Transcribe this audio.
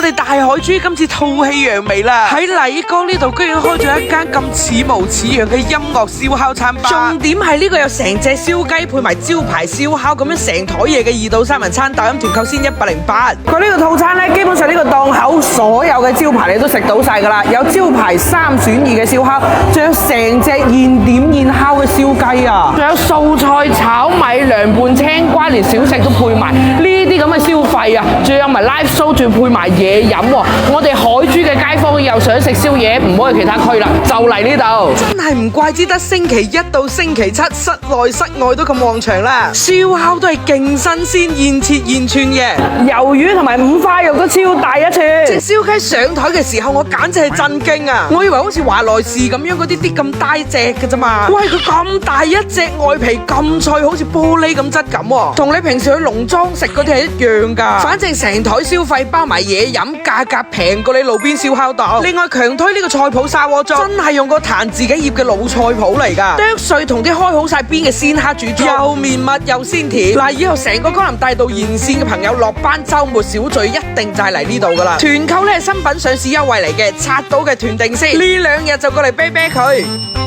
我哋大海珠今次吐氣揚眉啦！喺麗江呢度居然開咗一間咁似模似樣嘅音樂燒烤餐吧，重點係呢個有成隻燒雞配埋招牌燒烤咁樣成台嘢嘅2到3人餐，大飲團購先108。佢呢個套餐呢，基本上呢個檔口所有嘅招牌你都食到晒噶啦，有招牌3選2嘅燒烤，仲有成隻現點現烤嘅燒雞啊，仲有素菜炒米涼拌青瓜，連小食都配埋呢啲咁嘅消費啊，仲有埋 live show， 仲配埋嘢飲喎。我哋海珠嘅街坊又想食宵夜，唔好去其他區啦，就嚟呢度。真係唔怪之得星期1到星期7，室內室外都咁旺場啦。燒烤都係勁新鮮，現切現串嘅，魷魚同埋5花肉都超大一串。隻燒雞上台嘅時候，我簡直係震驚啊！我以為好似華萊士咁樣嗰啲咁大隻嘅啫嘛，喂，佢咁大一隻，外皮咁脆，好似玻璃咁質感喎，同你平時去農莊食嗰啲係一樣㗎。反正成台消費包埋嘢飲，價格平過你路邊燒烤檔。另外強推呢個菜脯砂鍋裝，真係用個壇自己醃嘅老菜脯嚟㗎，剁碎同啲開好晒邊嘅鮮蝦煮湯，又綿密又鮮甜。嗱，以後成個江南大道沿線嘅朋友落班週末小聚，一定就係嚟呢度㗎啦。團購呢係新品上市優惠嚟嘅，刷到嘅團定先，呢2日就過嚟啤啤佢。